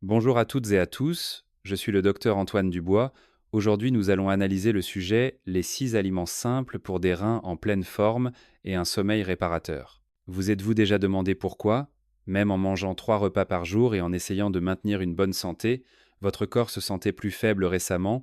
Bonjour à toutes et à tous, je suis le docteur Antoine Dubois. Aujourd'hui, nous allons analyser le sujet les 6 aliments simples pour des reins en pleine forme et un sommeil réparateur. Vous êtes-vous déjà demandé pourquoi? Même en mangeant 3 repas par jour et en essayant de maintenir une bonne santé, votre corps se sentait plus faible récemment,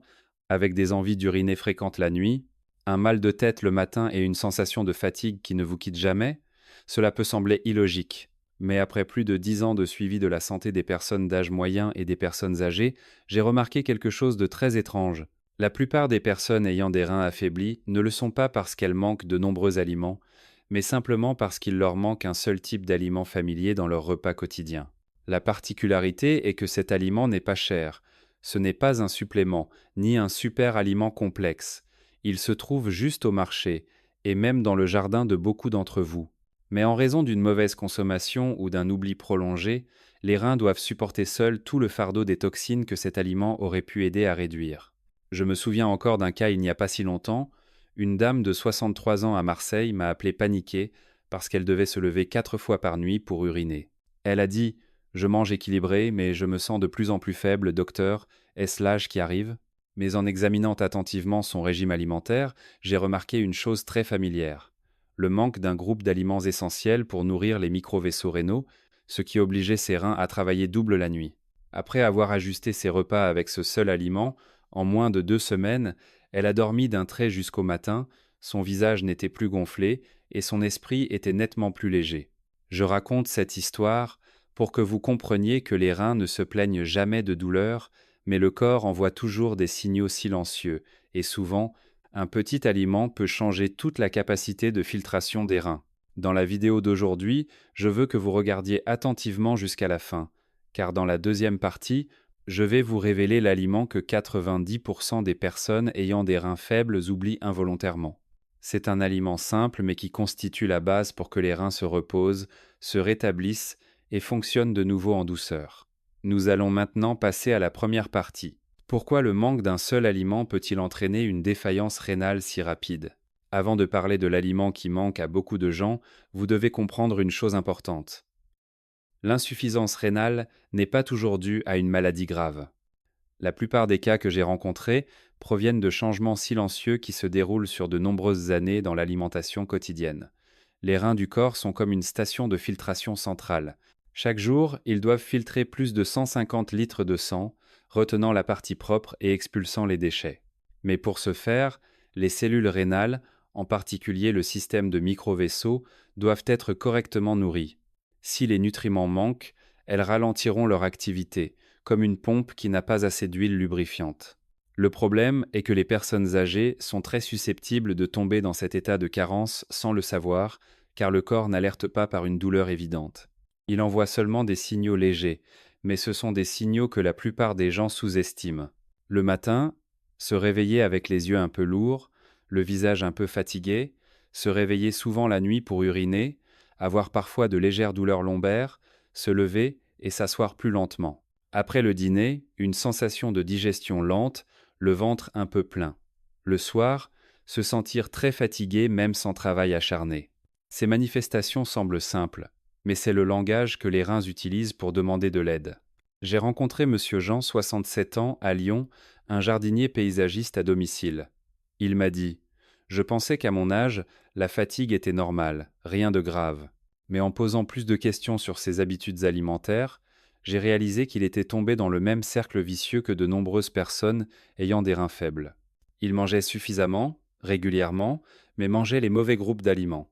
avec des envies d'uriner fréquentes la nuit, un mal de tête le matin et une sensation de fatigue qui ne vous quitte jamais? Cela peut sembler illogique. Mais après plus de 10 ans de suivi de la santé des personnes d'âge moyen et des personnes âgées, j'ai remarqué quelque chose de très étrange. La plupart des personnes ayant des reins affaiblis ne le sont pas parce qu'elles manquent de nombreux aliments, mais simplement parce qu'il leur manque un seul type d'aliment familier dans leur repas quotidien. La particularité est que cet aliment n'est pas cher. Ce n'est pas un supplément, ni un super aliment complexe. Il se trouve juste au marché, et même dans le jardin de beaucoup d'entre vous. Mais en raison d'une mauvaise consommation ou d'un oubli prolongé, les reins doivent supporter seuls tout le fardeau des toxines que cet aliment aurait pu aider à réduire. Je me souviens encore d'un cas il n'y a pas si longtemps. Une dame de 63 ans à Marseille m'a appelé paniquée parce qu'elle devait se lever 4 fois par nuit pour uriner. Elle a dit: «Je mange équilibré, mais je me sens de plus en plus faible, docteur. Est-ce l'âge qui arrive?» Mais en examinant attentivement son régime alimentaire, j'ai remarqué une chose très familière: le manque d'un groupe d'aliments essentiels pour nourrir les micro-vaisseaux rénaux, ce qui obligeait ses reins à travailler double la nuit. Après avoir ajusté ses repas avec ce seul aliment, en moins de 2 semaines, elle a dormi d'un trait jusqu'au matin, son visage n'était plus gonflé et son esprit était nettement plus léger. Je raconte cette histoire pour que vous compreniez que les reins ne se plaignent jamais de douleur, mais le corps envoie toujours des signaux silencieux, et souvent, un petit aliment peut changer toute la capacité de filtration des reins. Dans la vidéo d'aujourd'hui, je veux que vous regardiez attentivement jusqu'à la fin, car dans la deuxième partie, je vais vous révéler l'aliment que 90% des personnes ayant des reins faibles oublient involontairement. C'est un aliment simple mais qui constitue la base pour que les reins se reposent, se rétablissent et fonctionnent de nouveau en douceur. Nous allons maintenant passer à la première partie. Pourquoi le manque d'un seul aliment peut-il entraîner une défaillance rénale si rapide? Avant de parler de l'aliment qui manque à beaucoup de gens, vous devez comprendre une chose importante. L'insuffisance rénale n'est pas toujours due à une maladie grave. La plupart des cas que j'ai rencontrés proviennent de changements silencieux qui se déroulent sur de nombreuses années dans l'alimentation quotidienne. Les reins du corps sont comme une station de filtration centrale. Chaque jour, ils doivent filtrer plus de 150 litres de sang, retenant la partie propre et expulsant les déchets. Mais pour ce faire, les cellules rénales, en particulier le système de micro-vaisseaux, doivent être correctement nourries. Si les nutriments manquent, elles ralentiront leur activité, comme une pompe qui n'a pas assez d'huile lubrifiante. Le problème est que les personnes âgées sont très susceptibles de tomber dans cet état de carence sans le savoir, car le corps n'alerte pas par une douleur évidente. Il envoie seulement des signaux légers, mais ce sont des signaux que la plupart des gens sous-estiment. Le matin, se réveiller avec les yeux un peu lourds, le visage un peu fatigué, se réveiller souvent la nuit pour uriner, avoir parfois de légères douleurs lombaires, se lever et s'asseoir plus lentement. Après le dîner, une sensation de digestion lente, le ventre un peu plein. Le soir, se sentir très fatigué même sans travail acharné. Ces manifestations semblent simples, mais c'est le langage que les reins utilisent pour demander de l'aide. J'ai rencontré Monsieur Jean, 67 ans, à Lyon, un jardinier paysagiste à domicile. Il m'a dit: «Je pensais qu'à mon âge, la fatigue était normale, rien de grave. Mais en posant plus de questions sur ses habitudes alimentaires, j'ai réalisé qu'il était tombé dans le même cercle vicieux que de nombreuses personnes ayant des reins faibles. Il mangeait suffisamment, régulièrement, mais mangeait les mauvais groupes d'aliments.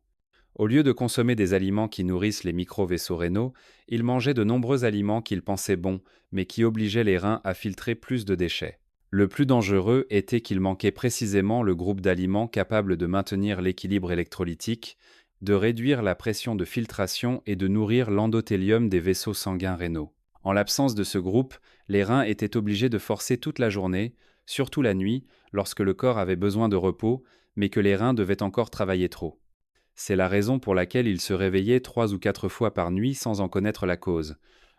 Au lieu de consommer des aliments qui nourrissent les micro-vaisseaux rénaux, il mangeait de nombreux aliments qu'il pensait bons, mais qui obligeaient les reins à filtrer plus de déchets. Le plus dangereux était qu'il manquait précisément le groupe d'aliments capable de maintenir l'équilibre électrolytique, de réduire la pression de filtration et de nourrir l'endothélium des vaisseaux sanguins rénaux. En l'absence de ce groupe, les reins étaient obligés de forcer toute la journée, surtout la nuit, lorsque le corps avait besoin de repos, mais que les reins devaient encore travailler trop. C'est la raison pour laquelle ils se réveillaient 3 ou 4 fois par nuit sans en connaître la cause.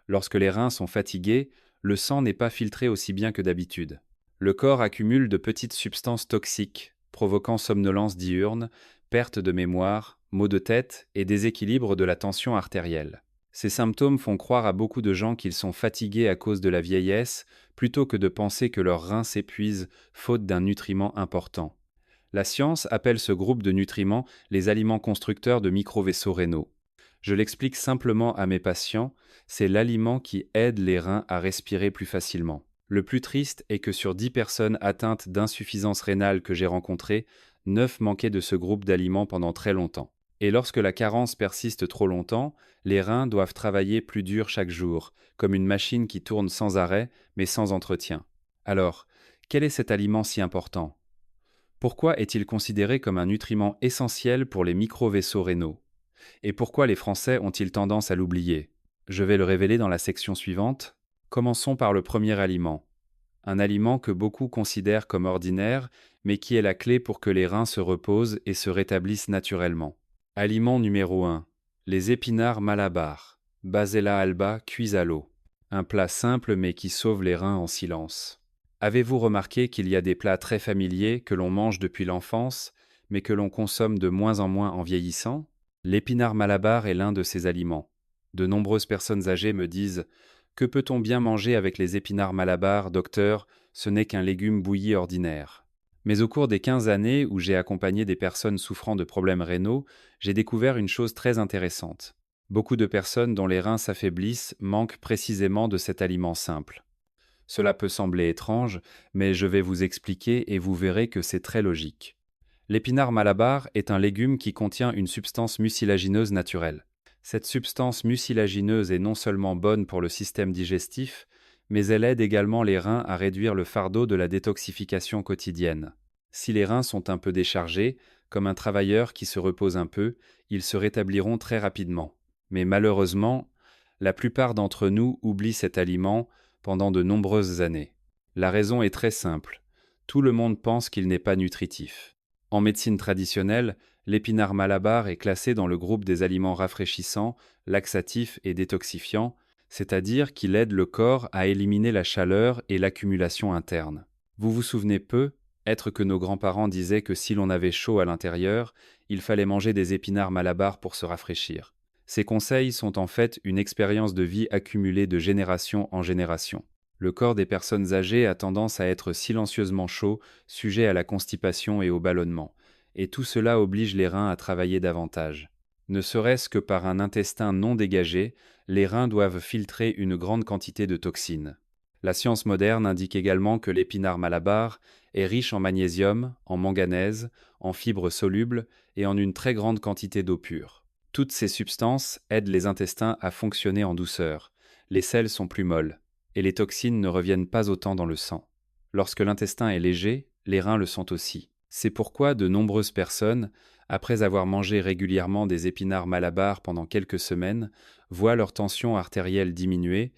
Lorsque les reins sont fatigués, le sang n'est pas filtré aussi bien que d'habitude. Le corps accumule de petites substances toxiques, provoquant somnolence diurne, perte de mémoire, maux de tête et déséquilibre de la tension artérielle. Ces symptômes font croire à beaucoup de gens qu'ils sont fatigués à cause de la vieillesse, plutôt que de penser que leurs reins s'épuisent faute d'un nutriment important. La science appelle ce groupe de nutriments les aliments constructeurs de micro-vaisseaux rénaux. Je l'explique simplement à mes patients, c'est l'aliment qui aide les reins à respirer plus facilement. Le plus triste est que sur 10 personnes atteintes d'insuffisance rénale que j'ai rencontrées, 9 manquaient de ce groupe d'aliments pendant très longtemps. Et lorsque la carence persiste trop longtemps, les reins doivent travailler plus dur chaque jour, comme une machine qui tourne sans arrêt, mais sans entretien. Alors, quel est cet aliment si important? Pourquoi est-il considéré comme un nutriment essentiel pour les micro-vaisseaux rénaux? Et pourquoi les Français ont-ils tendance à l'oublier? Je vais le révéler dans la section suivante. Commençons par le premier aliment. Un aliment que beaucoup considèrent comme ordinaire, mais qui est la clé pour que les reins se reposent et se rétablissent naturellement. Aliment numéro 1. Les épinards Malabar. Basella alba cuits à l'eau. Un plat simple mais qui sauve les reins en silence. Avez-vous remarqué qu'il y a des plats très familiers que l'on mange depuis l'enfance, mais que l'on consomme de moins en vieillissant? L'épinard Malabar est l'un de ces aliments. De nombreuses personnes âgées me disent: que peut-on bien manger avec les épinards Malabar, docteur? Ce n'est qu'un légume bouilli ordinaire. Mais au cours des 15 années où j'ai accompagné des personnes souffrant de problèmes rénaux, j'ai découvert une chose très intéressante. Beaucoup de personnes dont les reins s'affaiblissent manquent précisément de cet aliment simple. Cela peut sembler étrange, mais je vais vous expliquer et vous verrez que c'est très logique. L'épinard Malabar est un légume qui contient une substance mucilagineuse naturelle. Cette substance mucilagineuse est non seulement bonne pour le système digestif, mais elle aide également les reins à réduire le fardeau de la détoxification quotidienne. Si les reins sont un peu déchargés, comme un travailleur qui se repose un peu, ils se rétabliront très rapidement. Mais malheureusement, la plupart d'entre nous oublient cet aliment pendant de nombreuses années. La raison est très simple. Tout le monde pense qu'il n'est pas nutritif. En médecine traditionnelle, l'épinard Malabar est classé dans le groupe des aliments rafraîchissants, laxatifs et détoxifiants, c'est-à-dire qu'il aide le corps à éliminer la chaleur et l'accumulation interne. Vous vous souvenez peu, être que nos grands-parents disaient que si l'on avait chaud à l'intérieur, il fallait manger des épinards Malabar pour se rafraîchir. Ces conseils sont en fait une expérience de vie accumulée de génération en génération. Le corps des personnes âgées a tendance à être silencieusement chaud, sujet à la constipation et au ballonnement, et tout cela oblige les reins à travailler davantage. Ne serait-ce que par un intestin non dégagé, les reins doivent filtrer une grande quantité de toxines. La science moderne indique également que l'épinard Malabar est riche en magnésium, en manganèse, en fibres solubles et en une très grande quantité d'eau pure. Toutes ces substances aident les intestins à fonctionner en douceur. Les selles sont plus molles et les toxines ne reviennent pas autant dans le sang. Lorsque l'intestin est léger, les reins le sont aussi. C'est pourquoi de nombreuses personnes, après avoir mangé régulièrement des épinards Malabar pendant quelques semaines, voient leur tension artérielle diminuer,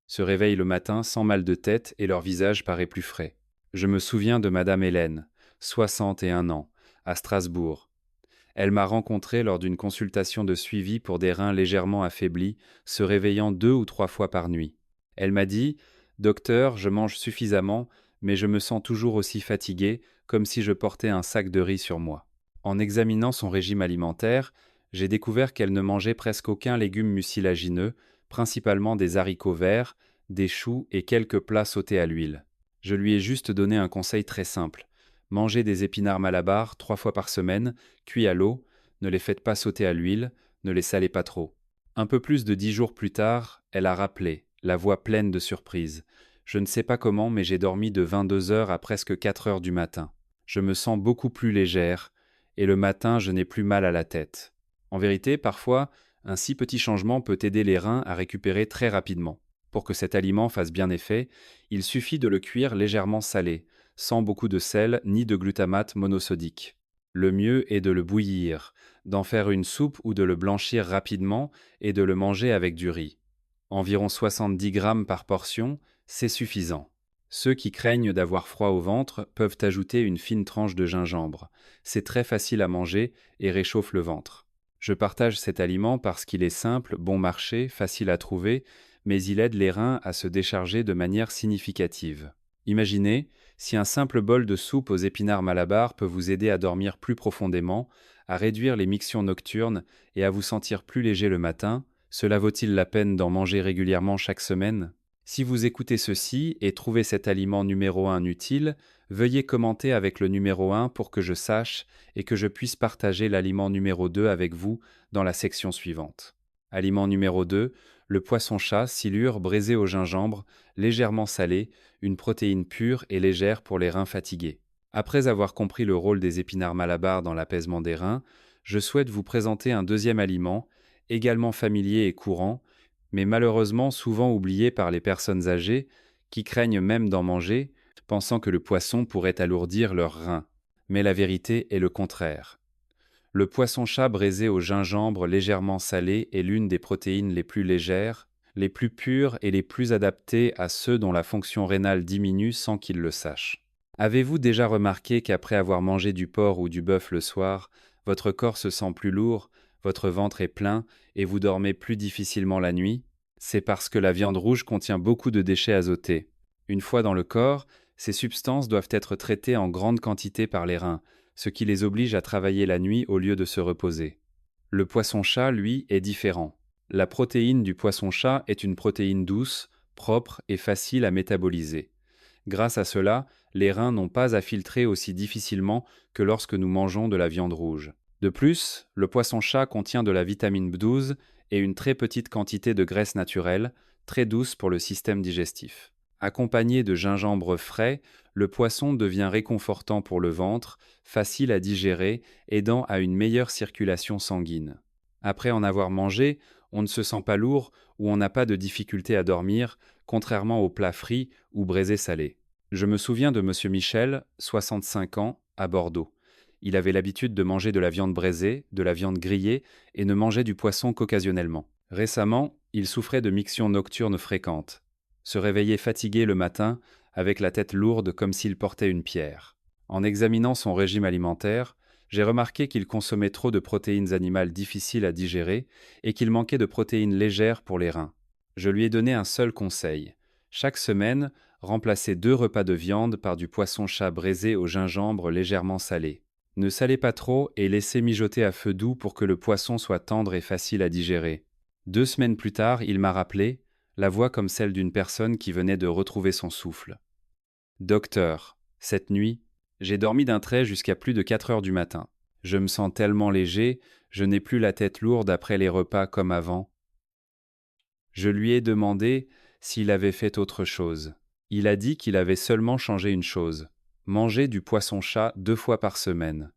se réveillent le matin sans mal de tête et leur visage paraît plus frais. Je me souviens de Madame Hélène, 61 ans, à Strasbourg. Elle m'a rencontré lors d'une consultation de suivi pour des reins légèrement affaiblis, se réveillant 2 ou 3 fois par nuit. Elle m'a dit: docteur, je mange suffisamment, mais je me sens toujours aussi fatiguée, comme si je portais un sac de riz sur moi. En examinant son régime alimentaire, j'ai découvert qu'elle ne mangeait presque aucun légume mucilagineux, principalement des haricots verts, des choux et quelques plats sautés à l'huile. Je lui ai juste donné un conseil très simple. Mangez des épinards Malabar 3 fois par semaine, cuits à l'eau, ne les faites pas sauter à l'huile, ne les salez pas trop. Un peu plus de 10 jours plus tard, elle a rappelé, la voix pleine de surprise. Je ne sais pas comment, mais j'ai dormi de 22 heures à presque 4 heures du matin. Je me sens beaucoup plus légère, et le matin, je n'ai plus mal à la tête. En vérité, parfois, un si petit changement peut aider les reins à récupérer très rapidement. Pour que cet aliment fasse bien effet, il suffit de le cuire légèrement salé, sans beaucoup de sel ni de glutamate monosodique. Le mieux est de le bouillir, d'en faire une soupe ou de le blanchir rapidement et de le manger avec du riz. Environ 70 grammes par portion, c'est suffisant. Ceux qui craignent d'avoir froid au ventre peuvent ajouter une fine tranche de gingembre. C'est très facile à manger et réchauffe le ventre. Je partage cet aliment parce qu'il est simple, bon marché, facile à trouver, mais il aide les reins à se décharger de manière significative. Imaginez, si un simple bol de soupe aux épinards Malabar peut vous aider à dormir plus profondément, à réduire les mictions nocturnes et à vous sentir plus léger le matin, Cela vaut-il la peine d'en manger régulièrement chaque semaine? Si vous écoutez ceci et trouvez cet aliment numéro 1 utile, veuillez commenter avec le numéro 1 pour que je sache et que je puisse partager l'aliment numéro 2 avec vous dans la section suivante. Aliment numéro 2, le poisson-chat, silure braisé au gingembre, légèrement salé, une protéine pure et légère pour les reins fatigués. Après avoir compris le rôle des épinards Malabar dans l'apaisement des reins, je souhaite vous présenter un deuxième aliment, également familier et courant, mais malheureusement souvent oublié par les personnes âgées qui craignent même d'en manger, pensant que le poisson pourrait alourdir leurs reins. Mais la vérité est le contraire. Le poisson-chat braisé au gingembre légèrement salé est l'une des protéines les plus légères, les plus pures et les plus adaptées à ceux dont la fonction rénale diminue sans qu'ils le sachent. Avez-vous déjà remarqué qu'après avoir mangé du porc ou du bœuf le soir, votre corps se sent plus lourd, votre ventre est plein et vous dormez plus difficilement la nuit? C'est parce que la viande rouge contient beaucoup de déchets azotés. Une fois dans le corps, ces substances doivent être traitées en grande quantité par les reins, ce qui les oblige à travailler la nuit au lieu de se reposer. Le poisson-chat, lui, est différent. La protéine du poisson-chat est une protéine douce, propre et facile à métaboliser. Grâce à cela, les reins n'ont pas à filtrer aussi difficilement que lorsque nous mangeons de la viande rouge. De plus, le poisson-chat contient de la vitamine B12 et une très petite quantité de graisse naturelle, très douce pour le système digestif. Accompagné de gingembre frais, le poisson devient réconfortant pour le ventre, facile à digérer, aidant à une meilleure circulation sanguine. Après en avoir mangé, on ne se sent pas lourd ou on n'a pas de difficulté à dormir, contrairement aux plats frits ou braisés salés. Je me souviens de Monsieur Michel, 65 ans, à Bordeaux. Il avait l'habitude de manger de la viande braisée, de la viande grillée et ne mangeait du poisson qu'occasionnellement. Récemment, il souffrait de mictions nocturnes fréquentes. Se réveillait fatigué le matin, avec la tête lourde comme s'il portait une pierre. En examinant son régime alimentaire, j'ai remarqué qu'il consommait trop de protéines animales difficiles à digérer et qu'il manquait de protéines légères pour les reins. Je lui ai donné un seul conseil. Chaque semaine, remplacez 2 repas de viande par du poisson-chat braisé au gingembre légèrement salé. Ne salez pas trop et laissez mijoter à feu doux pour que le poisson soit tendre et facile à digérer. 2 semaines plus tard, il m'a rappelé, la voix comme celle d'une personne qui venait de retrouver son souffle. Docteur, cette nuit, j'ai dormi d'un trait jusqu'à plus de 4 heures du matin. Je me sens tellement léger, je n'ai plus la tête lourde après les repas comme avant. Je lui ai demandé s'il avait fait autre chose. Il a dit qu'il avait seulement changé une chose, manger du poisson-chat 2 fois par semaine.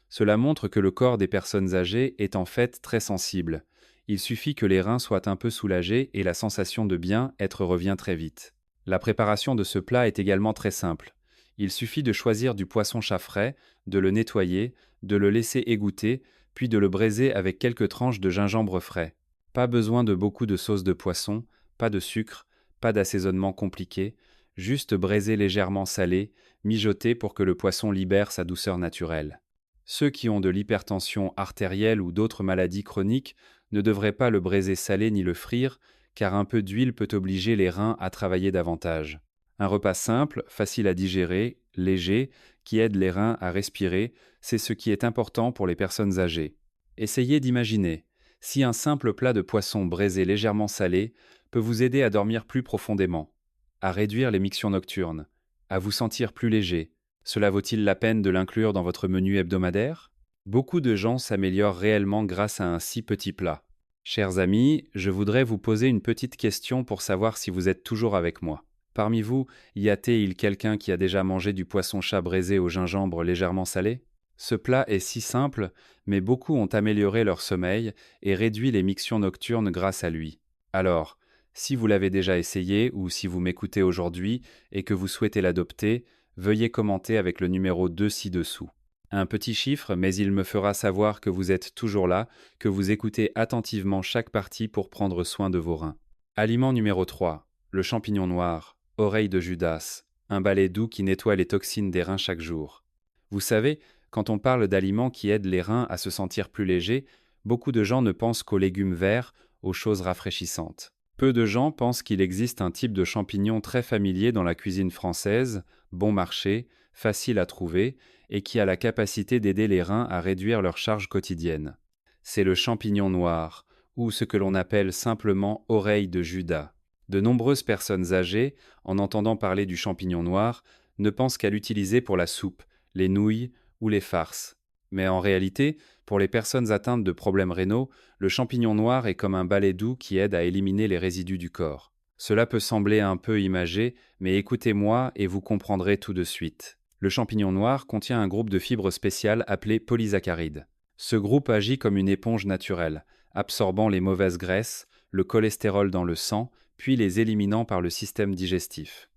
Cela montre que le corps des personnes âgées est en fait très sensible. Il suffit que les reins soient un peu soulagés et la sensation de bien-être revient très vite. La préparation de ce plat est également très simple. Il suffit de choisir du poisson-chat frais, de le nettoyer, de le laisser égoutter, puis de le braiser avec quelques tranches de gingembre frais. Pas besoin de beaucoup de sauce de poisson, pas de sucre, pas d'assaisonnement compliqué, juste braiser légèrement salé, mijoter pour que le poisson libère sa douceur naturelle. Ceux qui ont de l'hypertension artérielle ou d'autres maladies chroniques ne devraient pas le braiser salé ni le frire, car un peu d'huile peut obliger les reins à travailler davantage. Un repas simple, facile à digérer, léger, qui aide les reins à respirer, c'est ce qui est important pour les personnes âgées. Essayez d'imaginer, si un simple plat de poisson braisé légèrement salé peut vous aider à dormir plus profondément, à réduire les mictions nocturnes, à vous sentir plus léger, cela vaut-il la peine de l'inclure dans votre menu hebdomadaire? Beaucoup de gens s'améliorent réellement grâce à un si petit plat. Chers amis, je voudrais vous poser une petite question pour savoir si vous êtes toujours avec moi. Parmi vous, y a-t-il quelqu'un qui a déjà mangé du poisson-chat braisé au gingembre légèrement salé? Ce plat est si simple, mais beaucoup ont amélioré leur sommeil et réduit les mictions nocturnes grâce à lui. Alors, si vous l'avez déjà essayé ou si vous m'écoutez aujourd'hui et que vous souhaitez l'adopter, veuillez commenter avec le numéro 2 ci-dessous. Un petit chiffre, mais il me fera savoir que vous êtes toujours là, que vous écoutez attentivement chaque partie pour prendre soin de vos reins. Aliment numéro 3, le champignon noir, oreille de Judas, un balai doux qui nettoie les toxines des reins chaque jour. Vous savez, quand on parle d'aliments qui aident les reins à se sentir plus légers, beaucoup de gens ne pensent qu'aux légumes verts, aux choses rafraîchissantes. Peu de gens pensent qu'il existe un type de champignon très familier dans la cuisine française, bon marché, facile à trouver, et qui a la capacité d'aider les reins à réduire leur charge quotidienne. C'est le champignon noir, ou ce que l'on appelle simplement oreille de Judas. De nombreuses personnes âgées, en entendant parler du champignon noir, ne pensent qu'à l'utiliser pour la soupe, les nouilles ou les farces. Mais en réalité, pour les personnes atteintes de problèmes rénaux, le champignon noir est comme un balai doux qui aide à éliminer les résidus du corps. Cela peut sembler un peu imagé, mais écoutez-moi et vous comprendrez tout de suite. Le champignon noir contient un groupe de fibres spéciales appelé polysaccharides. Ce groupe agit comme une éponge naturelle, absorbant les mauvaises graisses, le cholestérol dans le sang, puis les éliminant par le système digestif.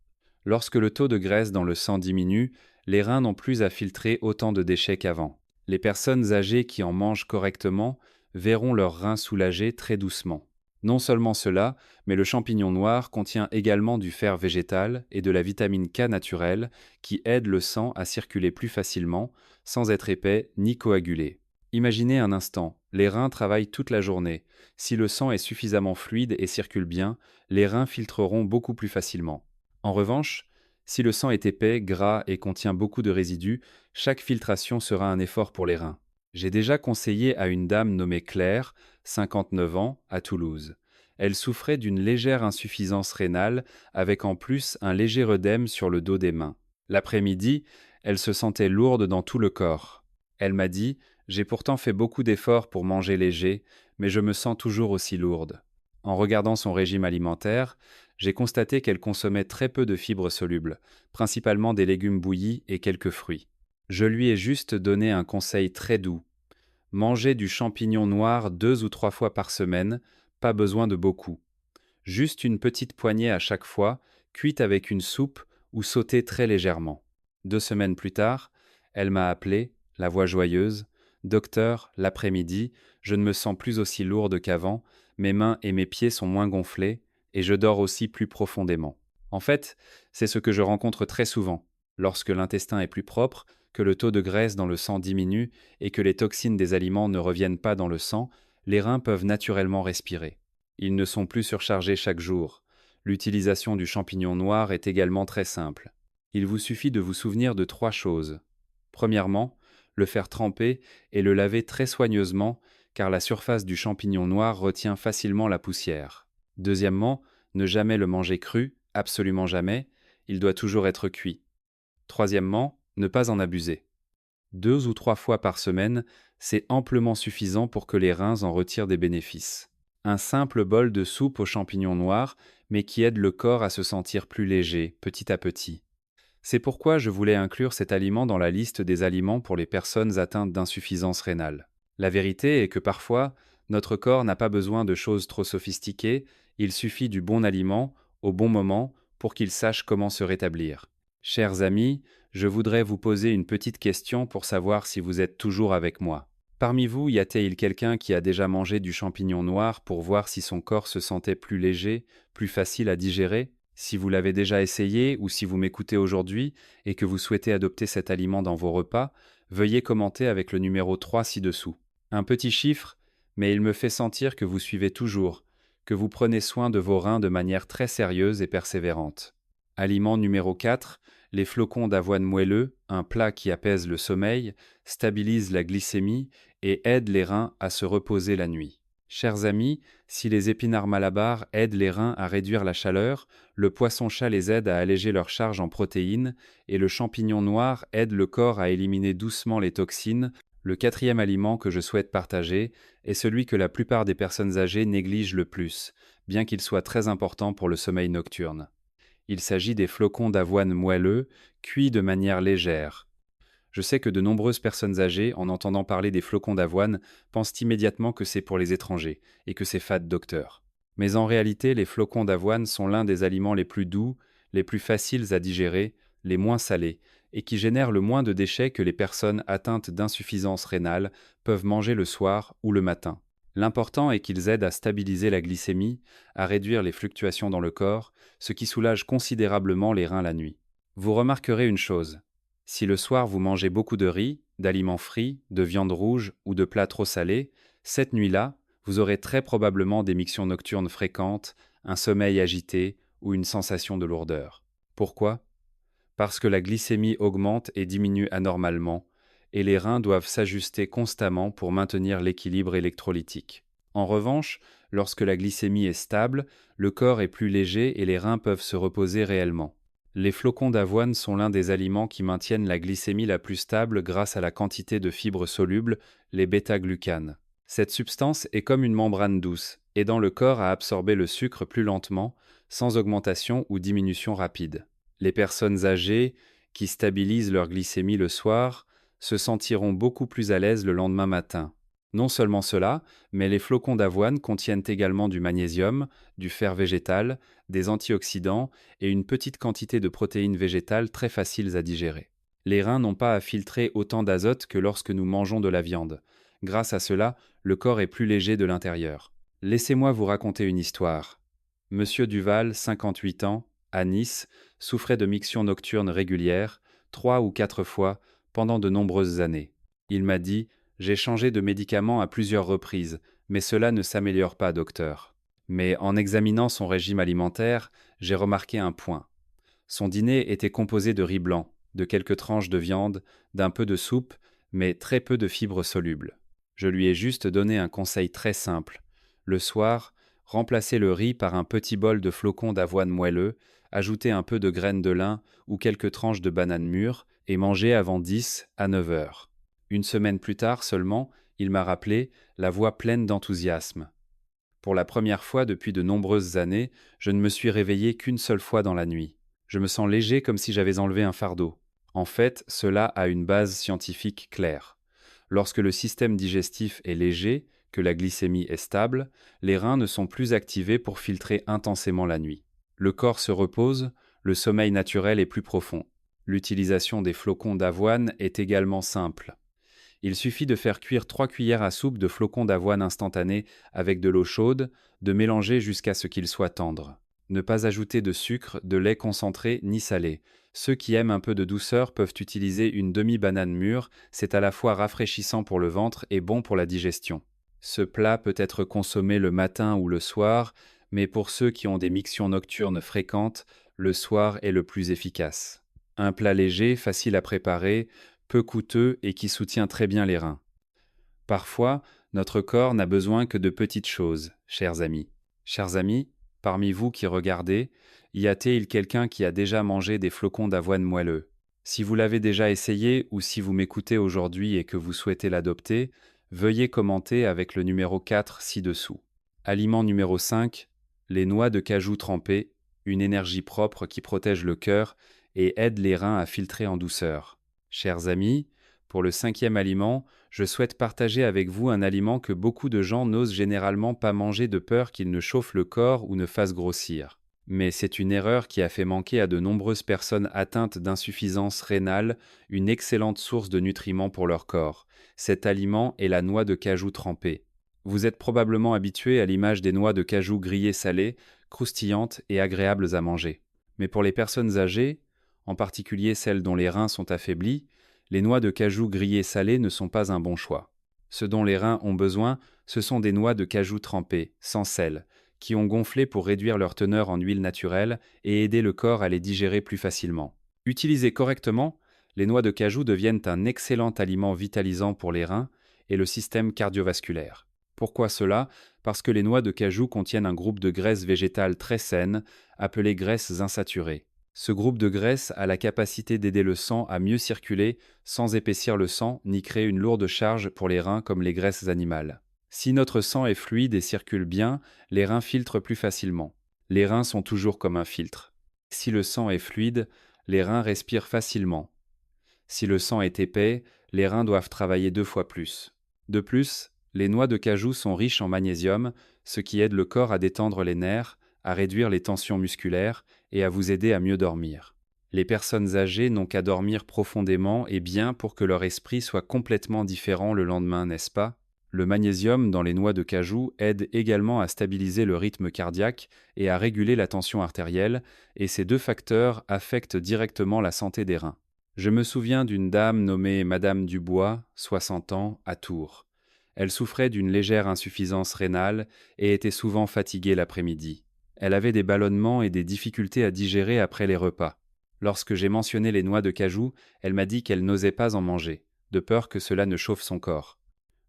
Lorsque le taux de graisse dans le sang diminue, les reins n'ont plus à filtrer autant de déchets qu'avant. Les personnes âgées qui en mangent correctement verront leurs reins soulagés très doucement. Non seulement cela, mais le champignon noir contient également du fer végétal et de la vitamine K naturelle qui aide le sang à circuler plus facilement, sans être épais ni coagulé. Imaginez un instant, les reins travaillent toute la journée. Si le sang est suffisamment fluide et circule bien, les reins filtreront beaucoup plus facilement. En revanche, si le sang est épais, gras et contient beaucoup de résidus, chaque filtration sera un effort pour les reins. J'ai déjà conseillé à une dame nommée Claire, 59 ans, à Toulouse. Elle souffrait d'une légère insuffisance rénale, avec en plus un léger œdème sur le dos des mains. L'après-midi, elle se sentait lourde dans tout le corps. Elle m'a dit « J'ai pourtant fait beaucoup d'efforts pour manger léger, mais je me sens toujours aussi lourde. » En regardant son régime alimentaire, j'ai constaté qu'elle consommait très peu de fibres solubles, principalement des légumes bouillis et quelques fruits. Je lui ai juste donné un conseil très doux. Manger du champignon noir 2 ou 3 fois par semaine, pas besoin de beaucoup. Juste une petite poignée à chaque fois, cuite avec une soupe ou sautée très légèrement. 2 semaines plus tard, elle m'a appelé, la voix joyeuse. Docteur, l'après-midi, je ne me sens plus aussi lourde qu'avant, mes mains et mes pieds sont moins gonflés, et je dors aussi plus profondément. En fait, c'est ce que je rencontre très souvent. Lorsque l'intestin est plus propre, que le taux de graisse dans le sang diminue et que les toxines des aliments ne reviennent pas dans le sang, les reins peuvent naturellement respirer. Ils ne sont plus surchargés chaque jour. L'utilisation du champignon noir est également très simple. Il vous suffit de vous souvenir de 3 choses. Premièrement, le faire tremper et le laver très soigneusement car la surface du champignon noir retient facilement la poussière. Deuxièmement, ne jamais le manger cru, absolument jamais, il doit toujours être cuit. Troisièmement, ne pas en abuser. 2 ou 3 fois par semaine, c'est amplement suffisant pour que les reins en retirent des bénéfices. Un simple bol de soupe aux champignons noirs, mais qui aide le corps à se sentir plus léger, petit à petit. C'est pourquoi je voulais inclure cet aliment dans la liste des aliments pour les personnes atteintes d'insuffisance rénale. La vérité est que parfois, notre corps n'a pas besoin de choses trop sophistiquées, il suffit du bon aliment, au bon moment, pour qu'il sache comment se rétablir. Chers amis, je voudrais vous poser une petite question pour savoir si vous êtes toujours avec moi. Parmi vous, y a-t-il quelqu'un qui a déjà mangé du champignon noir pour voir si son corps se sentait plus léger, plus facile à digérer? Si vous l'avez déjà essayé ou si vous m'écoutez aujourd'hui et que vous souhaitez adopter cet aliment dans vos repas, veuillez commenter avec le numéro 3 ci-dessous. Un petit chiffre, mais il me fait sentir que vous suivez toujours, que vous prenez soin de vos reins de manière très sérieuse et persévérante. Aliment numéro 4, les flocons d'avoine moelleux, un plat qui apaise le sommeil, stabilise la glycémie et aide les reins à se reposer la nuit. Chers amis, si les épinards Malabar aident les reins à réduire la chaleur, le poisson-chat les aide à alléger leur charge en protéines et le champignon noir aide le corps à éliminer doucement les toxines, le 4e aliment que je souhaite partager est celui que la plupart des personnes âgées négligent le plus, bien qu'il soit très important pour le sommeil nocturne. Il s'agit des flocons d'avoine moelleux, cuits de manière légère. Je sais que de nombreuses personnes âgées, en entendant parler des flocons d'avoine, pensent immédiatement que c'est pour les étrangers et que c'est fade docteur. Mais en réalité, les flocons d'avoine sont l'un des aliments les plus doux, les plus faciles à digérer, les moins salés, et qui génèrent le moins de déchets que les personnes atteintes d'insuffisance rénale peuvent manger le soir ou le matin. L'important est qu'ils aident à stabiliser la glycémie, à réduire les fluctuations dans le corps, ce qui soulage considérablement les reins la nuit. Vous remarquerez une chose. Si le soir vous mangez beaucoup de riz, d'aliments frits, de viande rouge ou de plats trop salés, cette nuit-là, vous aurez très probablement des mictions nocturnes fréquentes, un sommeil agité ou une sensation de lourdeur. Pourquoi? Parce que la glycémie augmente et diminue anormalement, et les reins doivent s'ajuster constamment pour maintenir l'équilibre électrolytique. En revanche, lorsque la glycémie est stable, le corps est plus léger et les reins peuvent se reposer réellement. Les flocons d'avoine sont l'un des aliments qui maintiennent la glycémie la plus stable grâce à la quantité de fibres solubles, les bêta-glucanes. Cette substance est comme une membrane douce, aidant le corps à absorber le sucre plus lentement, sans augmentation ou diminution rapide. Les personnes âgées, qui stabilisent leur glycémie le soir, se sentiront beaucoup plus à l'aise le lendemain matin. Non seulement cela, mais les flocons d'avoine contiennent également du magnésium, du fer végétal, des antioxydants et une petite quantité de protéines végétales très faciles à digérer. Les reins n'ont pas à filtrer autant d'azote que lorsque nous mangeons de la viande. Grâce à cela, le corps est plus léger de l'intérieur. Laissez-moi vous raconter une histoire. Monsieur Duval, 58 ans, à Nice, souffrait de mictions nocturnes régulières, 3 ou 4 fois, pendant de nombreuses années. Il m'a dit: j'ai changé de médicaments à plusieurs reprises, mais cela ne s'améliore pas, docteur. Mais en examinant son régime alimentaire, j'ai remarqué un point. Son dîner était composé de riz blanc, de quelques tranches de viande, d'un peu de soupe, mais très peu de fibres solubles. Je lui ai juste donné un conseil très simple. Le soir, remplacez le riz par un petit bol de flocons d'avoine moelleux, ajoutez un peu de graines de lin ou quelques tranches de banane mûre et mangez avant 10 à 9 heures. Une semaine plus tard seulement, il m'a rappelé, la voix pleine d'enthousiasme. Pour la première fois depuis de nombreuses années, je ne me suis réveillé qu'une seule fois dans la nuit. Je me sens léger comme si j'avais enlevé un fardeau. En fait, cela a une base scientifique claire. Lorsque le système digestif est léger, que la glycémie est stable, les reins ne sont plus activés pour filtrer intensément la nuit. Le corps se repose, le sommeil naturel est plus profond. L'utilisation des flocons d'avoine est également simple. Il suffit de faire cuire 3 cuillères à soupe de flocons d'avoine instantanés avec de l'eau chaude, de mélanger jusqu'à ce qu'ils soient tendres. Ne pas ajouter de sucre, de lait concentré ni salé. Ceux qui aiment un peu de douceur peuvent utiliser une demi-banane mûre, c'est à la fois rafraîchissant pour le ventre et bon pour la digestion. Ce plat peut être consommé le matin ou le soir, mais pour ceux qui ont des mictions nocturnes fréquentes, le soir est le plus efficace. Un plat léger, facile à préparer, peu coûteux et qui soutient très bien les reins. Parfois, notre corps n'a besoin que de petites choses, chers amis. Chers amis, parmi vous qui regardez, y a-t-il quelqu'un qui a déjà mangé des flocons d'avoine moelleux? Si vous l'avez déjà essayé ou si vous m'écoutez aujourd'hui et que vous souhaitez l'adopter, veuillez commenter avec le numéro 4 ci-dessous. Aliment numéro 5, les noix de cajou trempées, une énergie propre qui protège le cœur et aide les reins à filtrer en douceur. Chers amis, pour le 5e aliment, je souhaite partager avec vous un aliment que beaucoup de gens n'osent généralement pas manger de peur qu'il ne chauffe le corps ou ne fasse grossir. Mais c'est une erreur qui a fait manquer à de nombreuses personnes atteintes d'insuffisance rénale une excellente source de nutriments pour leur corps. Cet aliment est la noix de cajou trempée. Vous êtes probablement habitué à l'image des noix de cajou grillées salées, croustillantes et agréables à manger. Mais pour les personnes âgées, en particulier celles dont les reins sont affaiblis, les noix de cajou grillées salées ne sont pas un bon choix. Ce dont les reins ont besoin, ce sont des noix de cajou trempées, sans sel, qui ont gonflé pour réduire leur teneur en huile naturelle et aider le corps à les digérer plus facilement. Utilisées correctement, les noix de cajou deviennent un excellent aliment vitalisant pour les reins et le système cardiovasculaire. Pourquoi cela? Parce que les noix de cajou contiennent un groupe de graisses végétales très saines, appelées graisses insaturées. Ce groupe de graisses a la capacité d'aider le sang à mieux circuler sans épaissir le sang ni créer une lourde charge pour les reins comme les graisses animales. Si notre sang est fluide et circule bien, les reins filtrent plus facilement. Les reins sont toujours comme un filtre. Si le sang est fluide, les reins respirent facilement. Si le sang est épais, les reins doivent travailler 2 fois plus. De plus, les noix de cajou sont riches en magnésium, ce qui aide le corps à détendre les nerfs, à réduire les tensions musculaires et à vous aider à mieux dormir. Les personnes âgées n'ont qu'à dormir profondément et bien pour que leur esprit soit complètement différent le lendemain, n'est-ce pas? Le magnésium dans les noix de cajou aide également à stabiliser le rythme cardiaque et à réguler la tension artérielle, et ces 2 facteurs affectent directement la santé des reins. Je me souviens d'une dame nommée Madame Dubois, 60 ans, à Tours. Elle souffrait d'une légère insuffisance rénale et était souvent fatiguée l'après-midi. Elle avait des ballonnements et des difficultés à digérer après les repas. Lorsque j'ai mentionné les noix de cajou, elle m'a dit qu'elle n'osait pas en manger, de peur que cela ne chauffe son corps.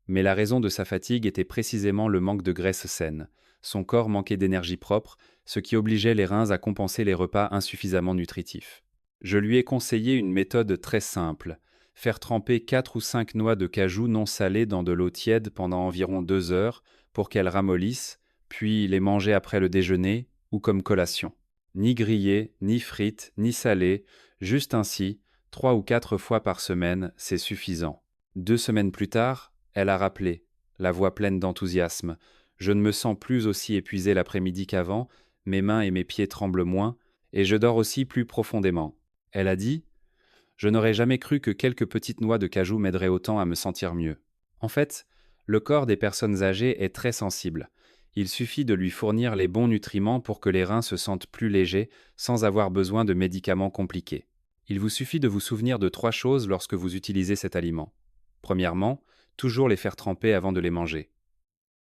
Mais la raison de sa fatigue était précisément le manque de graisse saine. Son corps manquait d'énergie propre, ce qui obligeait les reins à compenser les repas insuffisamment nutritifs. Je lui ai conseillé une méthode très simple: faire tremper 4 ou 5 noix de cajou non salées dans de l'eau tiède pendant environ 2 heures pour qu'elles ramollissent, puis les manger après le déjeuner ou comme collation. Ni grillées, ni frites, ni salées, juste ainsi, 3 ou 4 fois par semaine, c'est suffisant. 2 semaines plus tard, elle a rappelé, la voix pleine d'enthousiasme: je ne me sens plus aussi épuisé l'après-midi qu'avant, mes mains et mes pieds tremblent moins, et je dors aussi plus profondément. Elle a dit: je n'aurais jamais cru que quelques petites noix de cajou m'aideraient autant à me sentir mieux. En fait, le corps des personnes âgées est très sensible. Il suffit de lui fournir les bons nutriments pour que les reins se sentent plus légers sans avoir besoin de médicaments compliqués. Il vous suffit de vous souvenir de 3 choses lorsque vous utilisez cet aliment. Premièrement, toujours les faire tremper avant de les manger.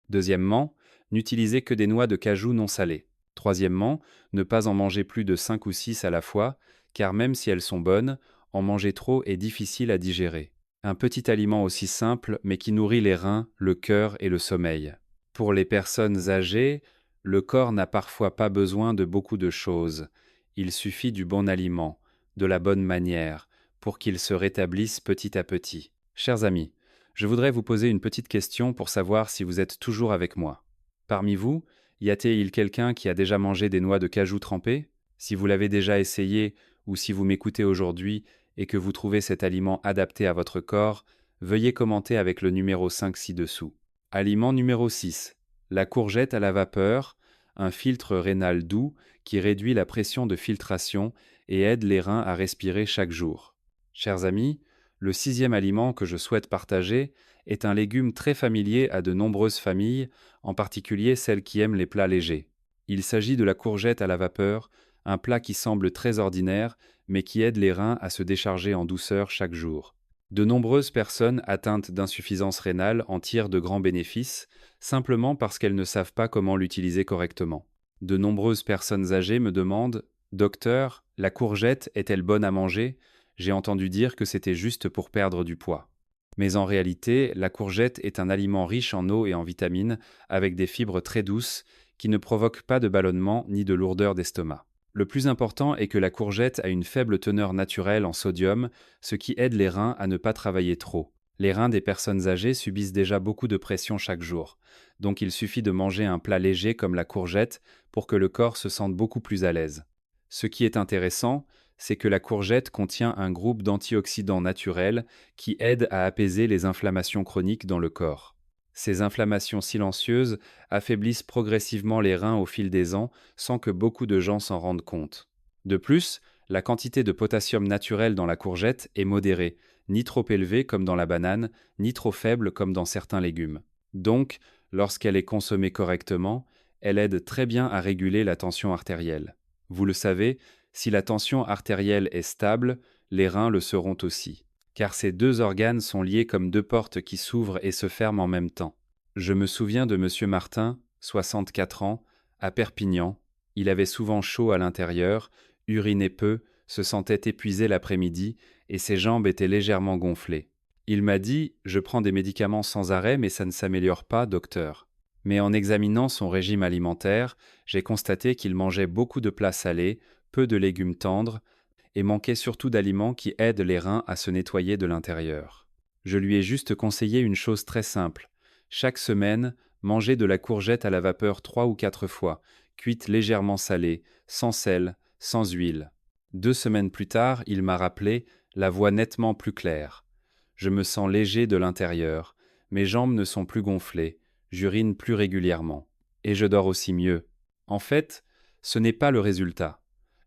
Deuxièmement, n'utilisez que des noix de cajou non salées. Troisièmement, ne pas en manger plus de 5 ou 6 à la fois, car même si elles sont bonnes, en manger trop est difficile à digérer. Un petit aliment aussi simple, mais qui nourrit les reins, le cœur et le sommeil. Pour les personnes âgées, le corps n'a parfois pas besoin de beaucoup de choses. Il suffit du bon aliment, de la bonne manière, pour qu'il se rétablisse petit à petit. Chers amis, je voudrais vous poser une petite question pour savoir si vous êtes toujours avec moi. Parmi vous, y a-t-il quelqu'un qui a déjà mangé des noix de cajou trempées? Si vous l'avez déjà essayé, ou si vous m'écoutez aujourd'hui et que vous trouvez cet aliment adapté à votre corps, veuillez commenter avec le numéro 5 ci-dessous. Aliment numéro 6. La courgette à la vapeur, un filtre rénal doux qui réduit la pression de filtration et aide les reins à respirer chaque jour. Chers amis, le 6e aliment que je souhaite partager est un légume très familier à de nombreuses familles, en particulier celles qui aiment les plats légers. Il s'agit de la courgette à la vapeur, un plat qui semble très ordinaire, mais qui aide les reins à se décharger en douceur chaque jour. De nombreuses personnes atteintes d'insuffisance rénale en tirent de grands bénéfices, simplement parce qu'elles ne savent pas comment l'utiliser correctement. De nombreuses personnes âgées me demandent: docteur, la courgette est-elle bonne à manger? J'ai entendu dire que c'était juste pour perdre du poids. Mais en réalité, la courgette est un aliment riche en eau et en vitamines, avec des fibres très douces, qui ne provoquent pas de ballonnement ni de lourdeur d'estomac. Le plus important est que la courgette a une faible teneur naturelle en sodium, ce qui aide les reins à ne pas travailler trop. Les reins des personnes âgées subissent déjà beaucoup de pression chaque jour, donc il suffit de manger un plat léger comme la courgette pour que le corps se sente beaucoup plus à l'aise. Ce qui est intéressant, c'est que la courgette contient un groupe d'antioxydants naturels qui aident à apaiser les inflammations chroniques dans le corps. Ces inflammations silencieuses affaiblissent progressivement les reins au fil des ans sans que beaucoup de gens s'en rendent compte. De plus, la quantité de potassium naturel dans la courgette est modérée, ni trop élevée comme dans la banane, ni trop faible comme dans certains légumes. Donc, lorsqu'elle est consommée correctement, elle aide très bien à réguler la tension artérielle. Vous le savez, si la tension artérielle est stable, les reins le seront aussi, car ces deux organes sont liés comme deux portes qui s'ouvrent et se ferment en même temps. Je me souviens de M. Martin, 64 ans, à Perpignan. Il avait souvent chaud à l'intérieur, urinait peu, se sentait épuisé l'après-midi et ses jambes étaient légèrement gonflées. Il m'a dit: je prends des médicaments sans arrêt, mais ça ne s'améliore pas, docteur. Mais en examinant son régime alimentaire, j'ai constaté qu'il mangeait beaucoup de plats salés, peu de légumes tendres, et manquait surtout d'aliments qui aident les reins à se nettoyer de l'intérieur. Je lui ai juste conseillé une chose très simple: chaque semaine, manger de la courgette à la vapeur 3 ou 4 fois, cuite légèrement salée, sans sel, sans huile. 2 semaines plus tard, il m'a rappelé, la voix nettement plus claire: je me sens léger de l'intérieur, mes jambes ne sont plus gonflées, j'urine plus régulièrement. Et je dors aussi mieux. En fait, ce n'est pas le résultat.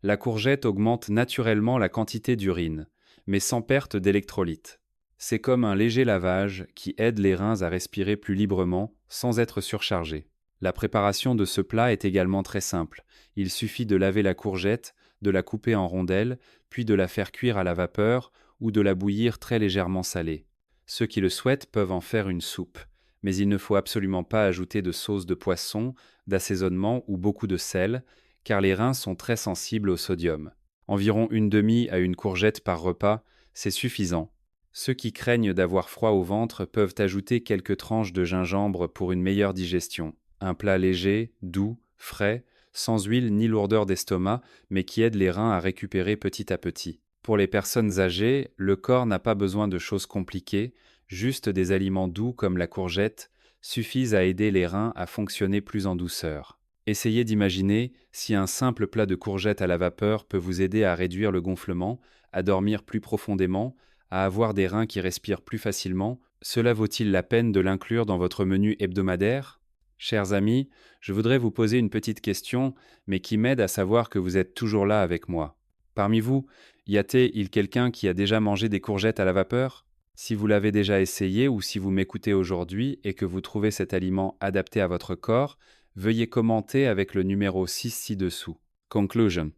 La courgette augmente naturellement la quantité d'urine, mais sans perte d'électrolytes. C'est comme un léger lavage qui aide les reins à respirer plus librement sans être surchargés. La préparation de ce plat est également très simple. Il suffit de laver la courgette, de la couper en rondelles, puis de la faire cuire à la vapeur ou de la bouillir très légèrement salée. Ceux qui le souhaitent peuvent en faire une soupe, mais il ne faut absolument pas ajouter de sauce de poisson, d'assaisonnement ou beaucoup de sel, car les reins sont très sensibles au sodium. Environ une demi à une courgette par repas, c'est suffisant. Ceux qui craignent d'avoir froid au ventre peuvent ajouter quelques tranches de gingembre pour une meilleure digestion. Un plat léger, doux, frais, sans huile ni lourdeur d'estomac, mais qui aide les reins à récupérer petit à petit. Pour les personnes âgées, le corps n'a pas besoin de choses compliquées, juste des aliments doux comme la courgette suffisent à aider les reins à fonctionner plus en douceur. Essayez d'imaginer si un simple plat de courgettes à la vapeur peut vous aider à réduire le gonflement, à dormir plus profondément, à avoir des reins qui respirent plus facilement. Cela vaut-il la peine de l'inclure dans votre menu hebdomadaire? Chers amis, je voudrais vous poser une petite question, mais qui m'aide à savoir que vous êtes toujours là avec moi. Parmi vous, y a-t-il quelqu'un qui a déjà mangé des courgettes à la vapeur? Si vous l'avez déjà essayé ou si vous m'écoutez aujourd'hui et que vous trouvez cet aliment adapté à votre corps, veuillez commenter avec le numéro 6 ci-dessous. Conclusion.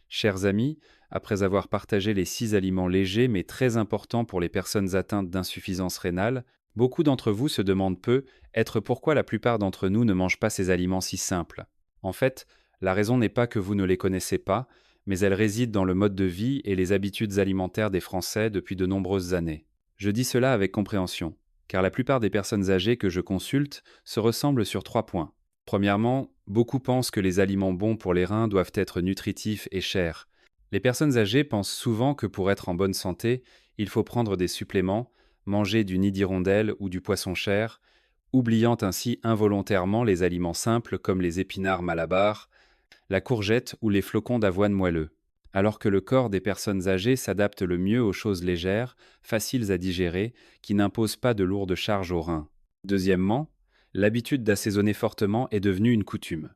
Chers amis, après avoir partagé les 6 aliments légers mais très importants pour les personnes atteintes d'insuffisance rénale, beaucoup d'entre vous se demandent peut-être pourquoi la plupart d'entre nous ne mangent pas ces aliments si simples. En fait, la raison n'est pas que vous ne les connaissez pas, mais elle réside dans le mode de vie et les habitudes alimentaires des Français depuis de nombreuses années. Je dis cela avec compréhension, car la plupart des personnes âgées que je consulte se ressemblent sur 3 points. Premièrement, beaucoup pensent que les aliments bons pour les reins doivent être nutritifs et chers. Les personnes âgées pensent souvent que pour être en bonne santé, il faut prendre des suppléments, manger du nid d'hirondelle ou du poisson cher, oubliant ainsi involontairement les aliments simples comme les épinards malabar, la courgette ou les flocons d'avoine moelleux. Alors que le corps des personnes âgées s'adapte le mieux aux choses légères, faciles à digérer, qui n'imposent pas de lourdes charges aux reins. Deuxièmement, l'habitude d'assaisonner fortement est devenue une coutume.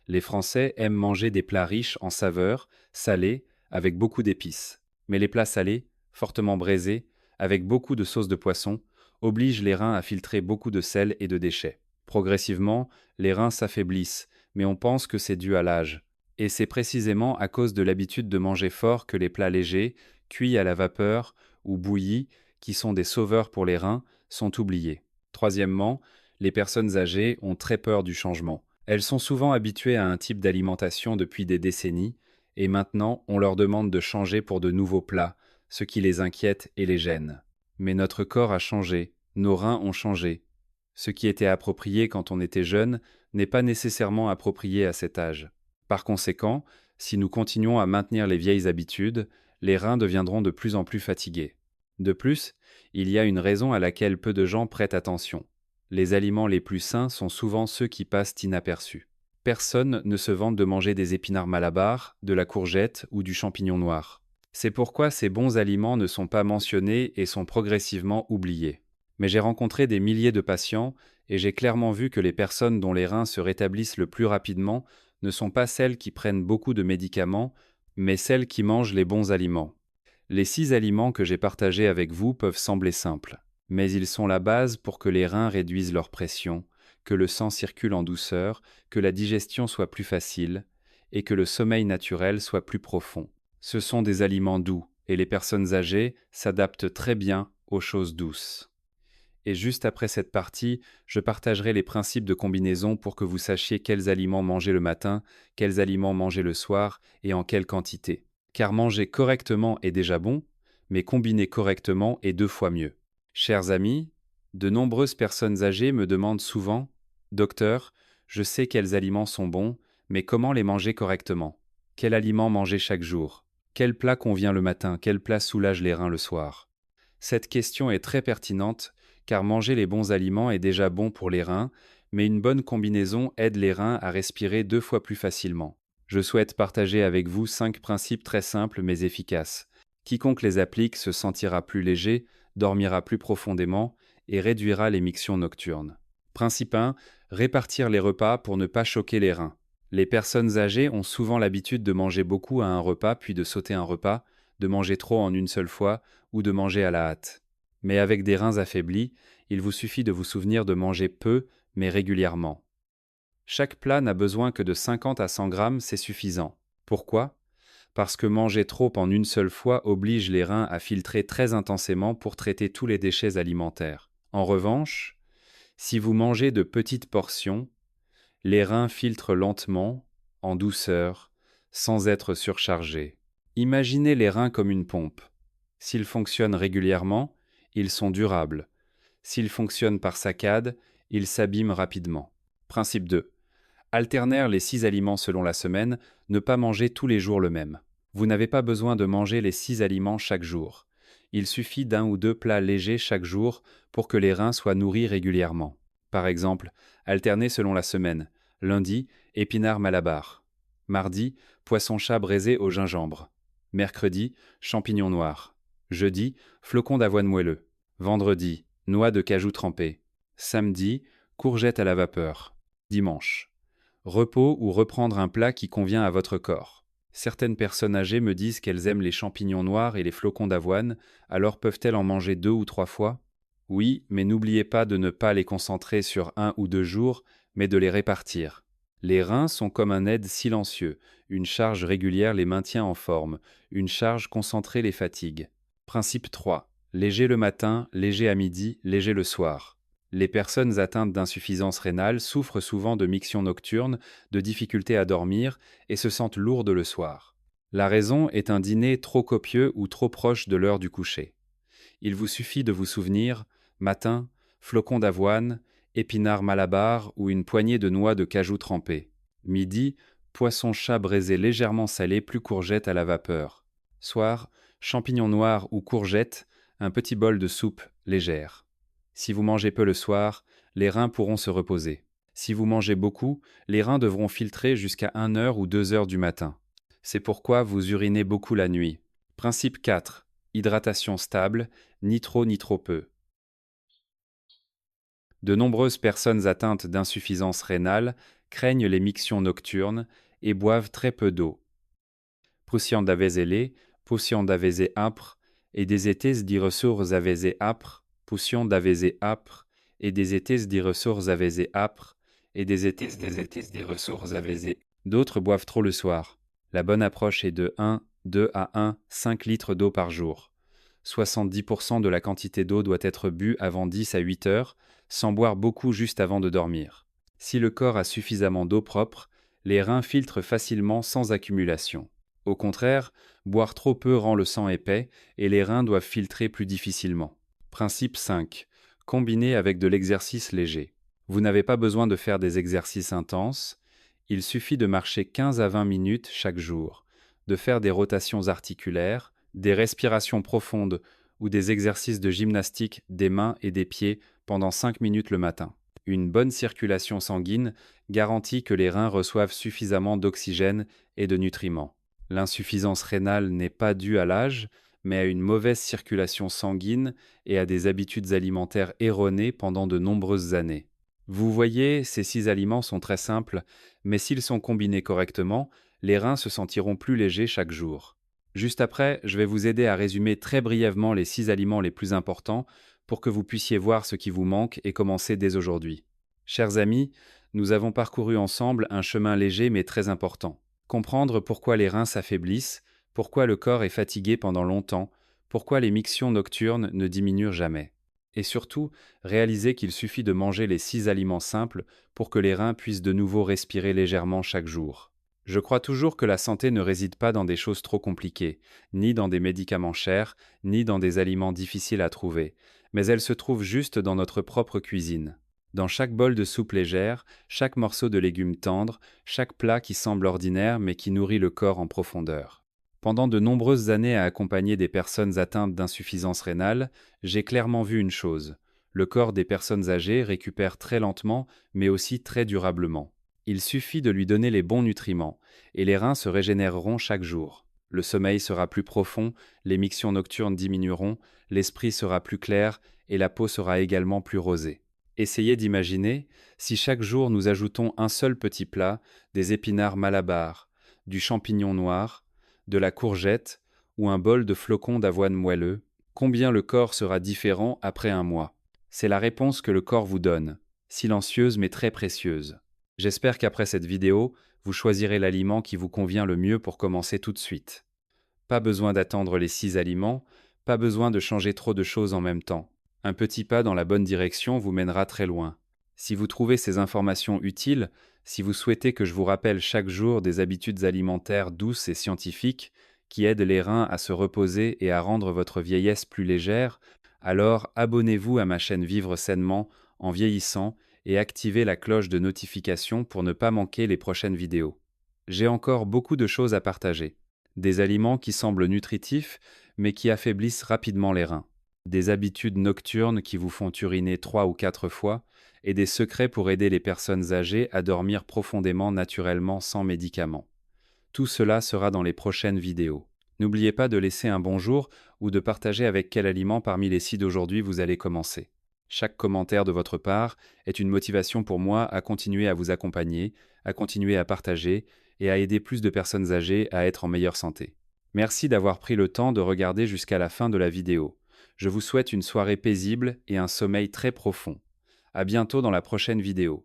Les Français aiment manger des plats riches en saveurs, salés, avec beaucoup d'épices. Mais les plats salés, fortement braisés, avec beaucoup de sauce de poisson, obligent les reins à filtrer beaucoup de sel et de déchets. Progressivement, les reins s'affaiblissent, mais on pense que c'est dû à l'âge. Et c'est précisément à cause de l'habitude de manger fort que les plats légers, cuits à la vapeur ou bouillis, qui sont des sauveurs pour les reins, sont oubliés. Troisièmement, les personnes âgées ont très peur du changement. Elles sont souvent habituées à un type d'alimentation depuis des décennies, et maintenant on leur demande de changer pour de nouveaux plats, ce qui les inquiète et les gêne. Mais notre corps a changé, nos reins ont changé. Ce qui était approprié quand on était jeune n'est pas nécessairement approprié à cet âge. Par conséquent, si nous continuons à maintenir les vieilles habitudes, les reins deviendront de plus en plus fatigués. De plus, il y a une raison à laquelle peu de gens prêtent attention. Les aliments les plus sains sont souvent ceux qui passent inaperçus. Personne ne se vante de manger des épinards malabar, de la courgette ou du champignon noir. C'est pourquoi ces bons aliments ne sont pas mentionnés et sont progressivement oubliés. Mais j'ai rencontré des milliers de patients et j'ai clairement vu que les personnes dont les reins se rétablissent le plus rapidement ne sont pas celles qui prennent beaucoup de médicaments, mais celles qui mangent les bons aliments. Les 6 aliments que j'ai partagés avec vous peuvent sembler simples, mais ils sont la base pour que les reins réduisent leur pression, que le sang circule en douceur, que la digestion soit plus facile et que le sommeil naturel soit plus profond. Ce sont des aliments doux et les personnes âgées s'adaptent très bien aux choses douces. Et juste après cette partie, je partagerai les principes de combinaison pour que vous sachiez quels aliments manger le matin, quels aliments manger le soir et en quelle quantité. Car manger correctement est déjà bon, mais combiner correctement est 2 fois mieux. Chers amis, de nombreuses personnes âgées me demandent souvent « Docteur, je sais quels aliments sont bons, mais comment les manger correctement? Quel aliment manger chaque jour? Quel plat convient le matin? Quel plat soulage les reins le soir ?» Cette question est très pertinente car manger les bons aliments est déjà bon pour les reins, mais une bonne combinaison aide les reins à respirer 2 fois plus facilement. Je souhaite partager avec vous 5 principes très simples mais efficaces. Quiconque les applique se sentira plus léger, dormira plus profondément et réduira les mictions nocturnes. Principe 1, répartir les repas pour ne pas choquer les reins. Les personnes âgées ont souvent l'habitude de manger beaucoup à un repas puis de sauter un repas, de manger trop en une seule fois ou de manger à la hâte. Mais avec des reins affaiblis, il vous suffit de vous souvenir de manger peu, mais régulièrement. Chaque plat n'a besoin que de 50 à 100 grammes, c'est suffisant. Pourquoi? Parce que manger trop en une seule fois oblige les reins à filtrer très intensément pour traiter tous les déchets alimentaires. En revanche, si vous mangez de petites portions, les reins filtrent lentement, en douceur, sans être surchargés. Imaginez les reins comme une pompe. S'ils fonctionnent régulièrement, Ils sont durables. S'ils fonctionnent par saccades, ils s'abîment rapidement. Principe 2. Alterner les 6 aliments selon la semaine, ne pas manger tous les jours le même. Vous n'avez pas besoin de manger les 6 aliments chaque jour. Il suffit d'un ou deux plats légers chaque jour pour que les reins soient nourris régulièrement. Par exemple, alterner selon la semaine. Lundi, épinards malabar. Mardi, poisson-chat braisé au gingembre. Mercredi, champignons noirs. Jeudi, flocons d'avoine moelleux. Vendredi, noix de cajou trempées. Samedi, courgettes à la vapeur. Dimanche, repos ou reprendre un plat qui convient à votre corps. Certaines personnes âgées me disent qu'elles aiment les champignons noirs et les flocons d'avoine, alors peuvent-elles en manger 2 ou 3 fois? Oui, mais n'oubliez pas de ne pas les concentrer sur 1 ou 2 jours, mais de les répartir. Les reins sont comme un aide silencieux, une charge régulière les maintient en forme, une charge concentrée les fatigue. Principe 3. Léger le matin, léger à midi, léger le soir. Les personnes atteintes d'insuffisance rénale souffrent souvent de mictions nocturnes, de difficultés à dormir et se sentent lourdes le soir. La raison est un dîner trop copieux ou trop proche de l'heure du coucher. Il vous suffit de vous souvenir, matin, flocons d'avoine, épinards malabar ou une poignée de noix de cajou trempées. Midi, poisson-chat braisé légèrement salé plus courgettes à la vapeur. Soir, champignons noirs ou courgettes, un petit bol de soupe légère. Si vous mangez peu le soir, les reins pourront se reposer. Si vous mangez beaucoup, les reins devront filtrer jusqu'à 1 heure ou 2 heures du matin. C'est pourquoi vous urinez beaucoup la nuit. Principe 4. Hydratation stable, ni trop ni trop peu. De nombreuses personnes atteintes d'insuffisance rénale craignent les mictions nocturnes et boivent très peu d'eau. Possiam d'avese possiam d'avese apre, et des étés di ressources avese apre, possiam d'avese apre, et des étés di ressources avese apre, et des étés di ressources avese. D'autres boivent trop le soir. La bonne approche est de 2 à 5 litres d'eau par jour. 70% de la quantité d'eau doit être bue avant 10 à 8 heures, sans boire beaucoup juste avant de dormir. Si le corps a suffisamment d'eau propre, les reins filtrent facilement sans accumulation. Au contraire, boire trop peu rend le sang épais et les reins doivent filtrer plus difficilement. Principe 5. Combiner avec de l'exercice léger. Vous n'avez pas besoin de faire des exercices intenses, il suffit de marcher 15 à 20 minutes chaque jour, de faire des rotations articulaires, des respirations profondes ou des exercices de gymnastique des mains et des pieds pendant 5 minutes le matin. Une bonne circulation sanguine garantit que les reins reçoivent suffisamment d'oxygène et de nutriments. L'insuffisance rénale n'est pas due à l'âge, mais à une mauvaise circulation sanguine et à des habitudes alimentaires erronées pendant de nombreuses années. Vous voyez, ces 6 aliments sont très simples, mais s'ils sont combinés correctement, les reins se sentiront plus légers chaque jour. Juste après, je vais vous aider à résumer très brièvement les 6 aliments les plus importants pour que vous puissiez voir ce qui vous manque et commencer dès aujourd'hui. Chers amis, nous avons parcouru ensemble un chemin léger mais très important. Comprendre pourquoi les reins s'affaiblissent, pourquoi le corps est fatigué pendant longtemps, pourquoi les mictions nocturnes ne diminuent jamais. Et surtout, réaliser qu'il suffit de manger les 6 aliments simples pour que les reins puissent de nouveau respirer légèrement chaque jour. Je crois toujours que la santé ne réside pas dans des choses trop compliquées, ni dans des médicaments chers, ni dans des aliments difficiles à trouver, mais elle se trouve juste dans notre propre cuisine. Dans chaque bol de soupe légère, chaque morceau de légumes tendres, chaque plat qui semble ordinaire mais qui nourrit le corps en profondeur. Pendant de nombreuses années à accompagner des personnes atteintes d'insuffisance rénale, j'ai clairement vu une chose. Le corps des personnes âgées récupère très lentement, mais aussi très durablement. Il suffit de lui donner les bons nutriments, et les reins se régénéreront chaque jour. Le sommeil sera plus profond, les mictions nocturnes diminueront, l'esprit sera plus clair, et la peau sera également plus rosée. Essayez d'imaginer, si chaque jour nous ajoutons un seul petit plat, des épinards malabar, du champignon noir, de la courgette ou un bol de flocons d'avoine moelleux, combien le corps sera différent après un mois. C'est la réponse que le corps vous donne, silencieuse mais très précieuse. J'espère qu'après cette vidéo, vous choisirez l'aliment qui vous convient le mieux pour commencer tout de suite. Pas besoin d'attendre les 6 aliments, pas besoin de changer trop de choses en même temps. Un petit pas dans la bonne direction vous mènera très loin. Si vous trouvez ces informations utiles, si vous souhaitez que je vous rappelle chaque jour des habitudes alimentaires douces et scientifiques qui aident les reins à se reposer et à rendre votre vieillesse plus légère, Alors abonnez-vous à ma chaîne Vivre sainement en vieillissant et activez la cloche de notification pour ne pas manquer les prochaines vidéos. J'ai encore beaucoup de choses à partager. Des aliments qui semblent nutritifs mais qui affaiblissent rapidement les reins. Des habitudes nocturnes qui vous font uriner 3 ou 4 fois et des secrets pour aider les personnes âgées à dormir profondément naturellement sans médicaments. Tout cela sera dans les prochaines vidéos. N'oubliez pas de laisser un bonjour ou de partager avec quel aliment parmi les 6 d'aujourd'hui vous allez commencer. Chaque commentaire de votre part est une motivation pour moi à continuer à vous accompagner, à continuer à partager et à aider plus de personnes âgées à être en meilleure santé. Merci d'avoir pris le temps de regarder jusqu'à la fin de la vidéo. Je vous souhaite une soirée paisible et un sommeil très profond. À bientôt dans la prochaine vidéo.